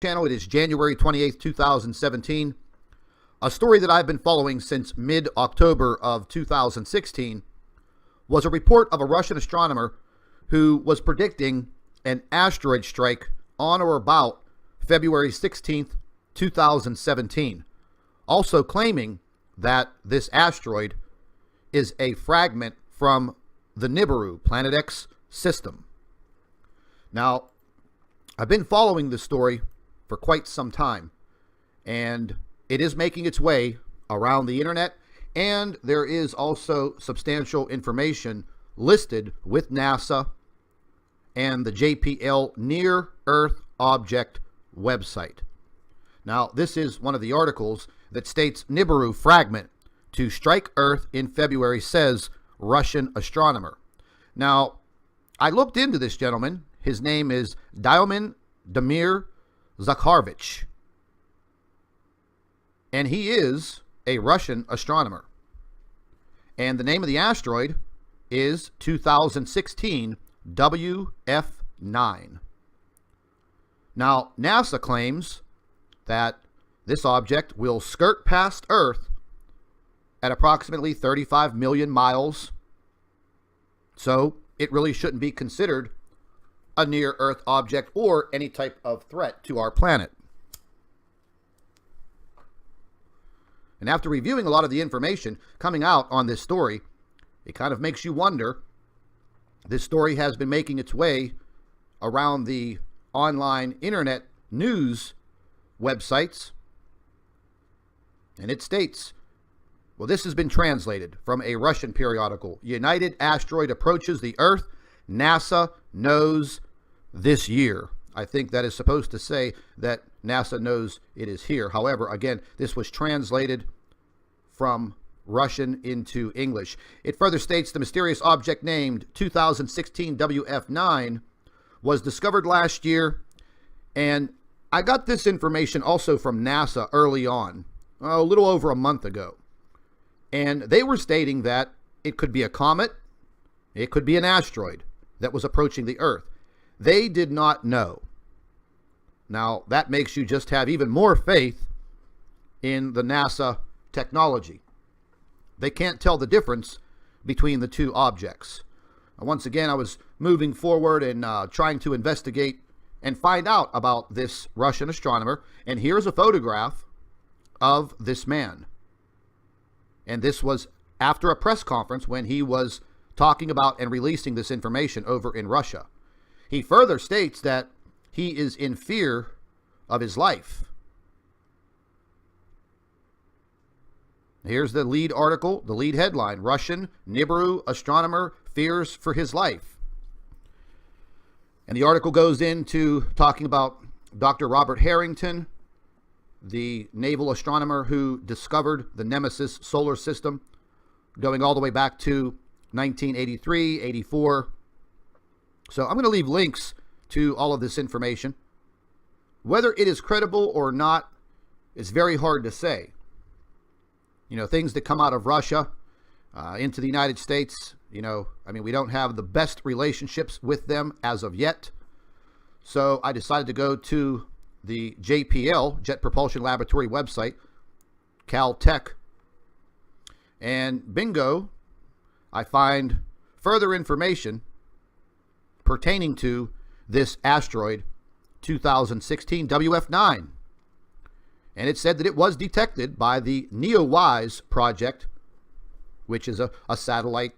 Channel. It is January 28th, 2017. A story that I've been following since mid-October of 2016 was a report of a Russian astronomer who was predicting an asteroid strike on or about February 16th, 2017, also claiming that this asteroid is a fragment from the Nibiru Planet X system. Now, I've been following this story for quite some time, and it is making its way around the internet, and there is also substantial information listed with NASA and the JPL Near Earth Object website. Now, this is one of the articles that states Nibiru fragment to strike Earth in February, says Russian astronomer. Now, I looked into this gentleman. His name is Damir Zakharovich, and he is a Russian astronomer. And the name of the asteroid is 2016 WF9. Now, NASA claims that this object will skirt past Earth at approximately 35 million miles, so it really shouldn't be considered a near-Earth object or any type of threat to our planet. And after reviewing a lot of the information coming out on this story, it kind of makes you wonder. This story has been making its way around the online internet news websites, and it states, well, this has been translated from a Russian periodical. United asteroid approaches the Earth. NASA knows this year. I think that is supposed to say that NASA knows it is here. However, again, this was translated from Russian into English. It further states the mysterious object named 2016 WF9 was discovered last year, and I got this information also from NASA early on, a little over a month ago. And they were stating that it could be a comet, it could be an asteroid that was approaching the Earth. They did not know. Now, that makes you just have even more faith in the NASA technology. They can't tell the difference between the two objects. Once again, I was moving forward and trying to investigate and find out about this Russian astronomer. And here's a photograph of this man. And this was after a press conference when he was talking about and releasing this information over in Russia. He further states that he is in fear of his life. Here's the lead article, the lead headline: Russian Nibiru astronomer fears for his life. And the article goes into talking about Dr. Robert Harrington, the naval astronomer who discovered the Nemesis solar system, going all the way back to 1983, 84. So I'm going to leave links to all of this information. Whether it is credible or not is very hard to say. You know, things that come out of Russia into the United States, we don't have the best relationships with them as of yet. So I decided to go to the JPL, Jet Propulsion Laboratory website, Caltech, and bingo, I find further information pertaining to this asteroid 2016 WF9. And it said that it was detected by the NEOWISE project, which is a satellite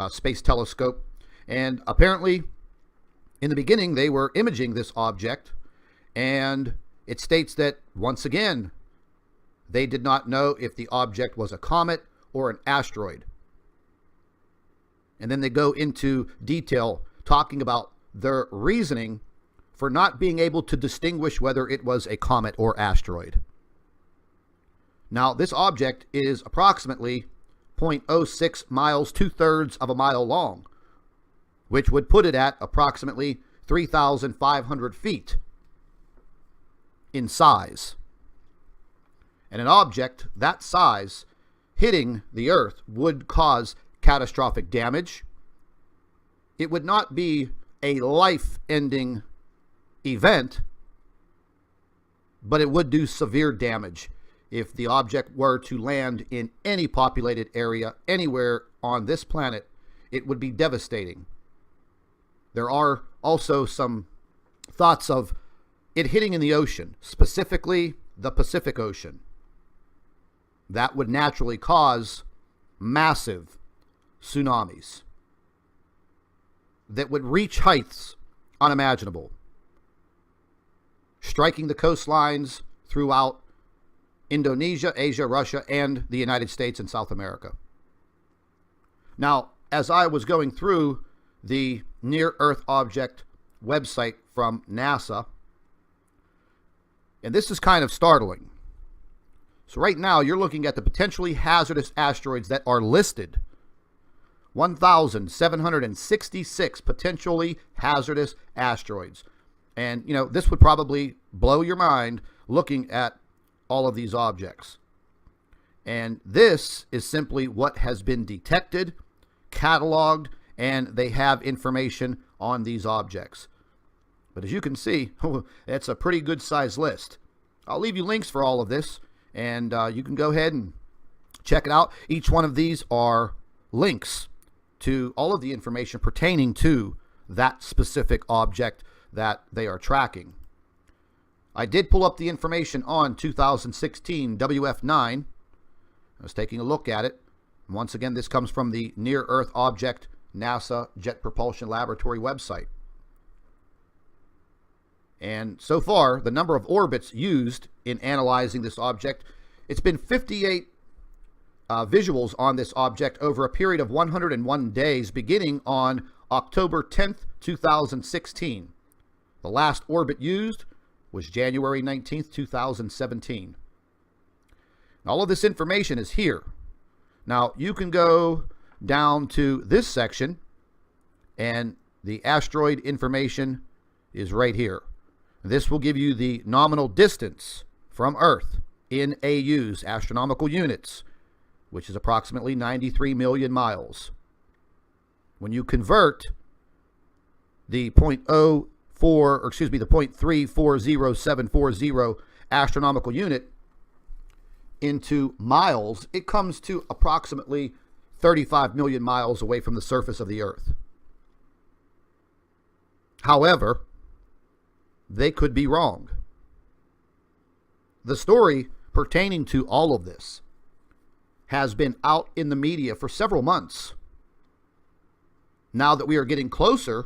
space telescope. And apparently, in the beginning, they were imaging this object. And it states that, once again, they did not know if the object was a comet or an asteroid. And then they go into detail talking about their reasoning for not being able to distinguish whether it was a comet or asteroid. Now, this object is approximately 0.06 miles, 2/3 of a mile long, which would put it at approximately 3,500 feet in size. And an object that size hitting the Earth would cause catastrophic damage. It would not be a life-ending event, but it would do severe damage if the object were to land in any populated area anywhere on this planet. It would be devastating. There are also some thoughts of it hitting in the ocean, specifically the Pacific Ocean. That would naturally cause massive tsunamis that would reach heights unimaginable, striking the coastlines throughout Indonesia, Asia, Russia, and the United States and South America. Now, as I was going through the Near-Earth Object website from NASA, and this is kind of startling. So right now, you're looking at the potentially hazardous asteroids that are listed. 1,766 potentially hazardous asteroids. And, you know, this would probably blow your mind looking at all of these objects. And this is simply what has been detected, cataloged, and they have information on these objects. But as you can see, it's a pretty good size list. I'll leave you links for all of this, and you can go ahead and check it out. Each one of these are links to all of the information pertaining to that specific object that they are tracking. I did pull up the information on 2016 WF9. I was taking a look at it. Once again, this comes from the Near-Earth Object NASA Jet Propulsion Laboratory website. And so far, the number of orbits used in analyzing this object, it's been 58 visuals on this object over a period of 101 days, beginning on October 10th, 2016. The last orbit used was January 19th, 2017. All of this information is here. Now, you can go down to this section, and the asteroid information is right here. This will give you the nominal distance from Earth in AUs, astronomical units, which is approximately 93 million miles. When you convert the 0.340740 astronomical unit into miles, it comes to approximately 35 million miles away from the surface of the Earth. However, they could be wrong. The story pertaining to all of this has been out in the media for several months. Now that we are getting closer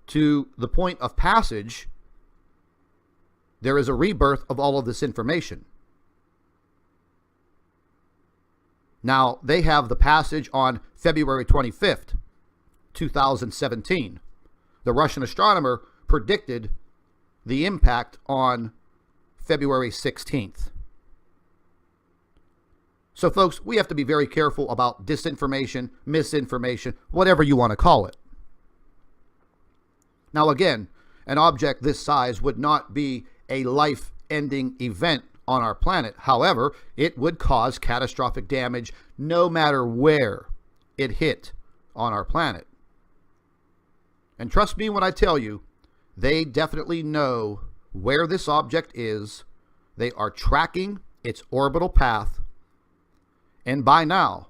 to the point of passage, there is a rebirth of all of this information. Now, they have the passage on February 25th, 2017. The Russian astronomer predicted the impact on February 16th. So, folks, we have to be very careful about disinformation, misinformation, whatever you want to call it. Now, again, an object this size would not be a life-ending event on our planet. However, it would cause catastrophic damage no matter where it hit on our planet. And trust me when I tell you, they definitely know where this object is. They are tracking its orbital path. And by now,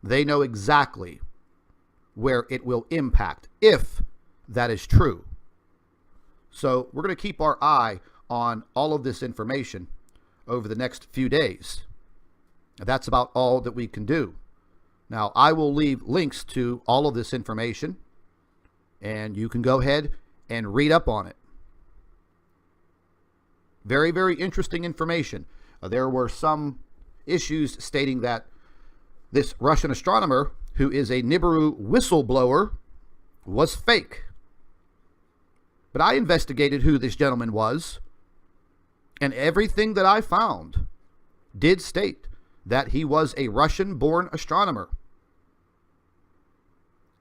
they know exactly where it will impact, if that is true. So we're going to keep our eye on all of this information over the next few days. That's about all that we can do. Now, I will leave links to all of this information, and you can go ahead and read up on it. Very, very interesting information. There were some issues stating that this Russian astronomer, who is a Nibiru whistleblower, was fake. But I investigated who this gentleman was, and everything that I found did state that he was a Russian-born astronomer.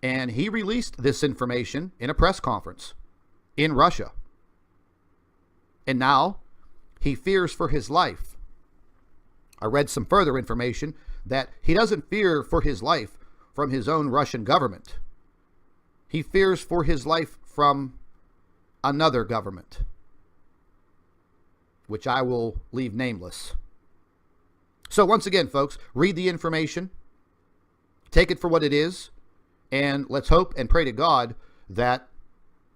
And he released this information in a press conference in Russia. And now he fears for his life. I read some further information that he doesn't fear for his life from his own Russian government. He fears for his life from another government. which I will leave nameless. So once again, folks, read the information, take it for what it is, and let's hope and pray to God that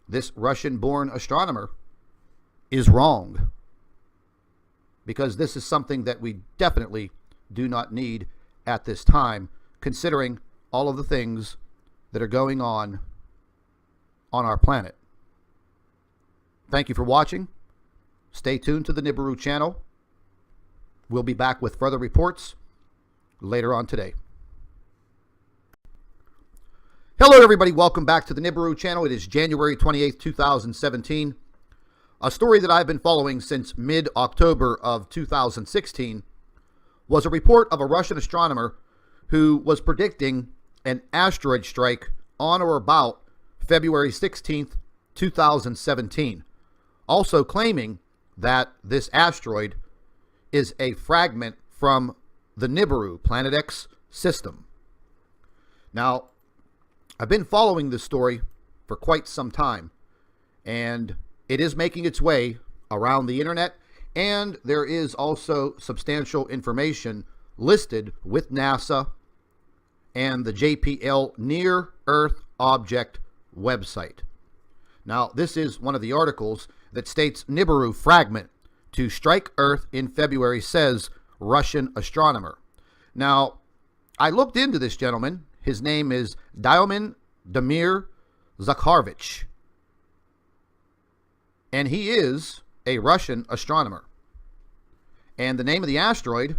this Russian-born astronomer is wrong, because this is something that we definitely do not need at this time, considering all of the things that are going on our planet. Thank you for watching. Stay tuned to the Nibiru channel. We'll be back with further reports later on today. Hello, everybody. Welcome back to the Nibiru channel. It is January 28th, 2017. A story that I've been following since mid-October of 2016 was a report of a Russian astronomer who was predicting an asteroid strike on or about February 16th, 2017. Also claiming that this asteroid is a fragment from the Nibiru Planet X system. Now, I've been following this story for quite some time, and it is making its way around the internet, and there is also substantial information listed with NASA and the JPL Near Earth Object website. Now, this is one of the articles that states Nibiru fragment to strike Earth in February, says Russian astronomer. Now, I looked into this gentleman. His name is Diomin Damir Zakharovich, and he is a Russian astronomer. And the name of the asteroid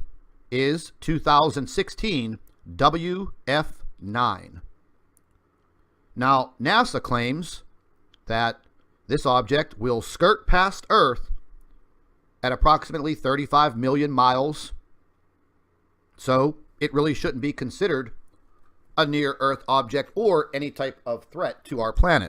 is 2016 WF9. Now, NASA claims that this object will skirt past Earth at approximately 35 million miles. So it really shouldn't be considered a near-Earth object or any type of threat to our planet.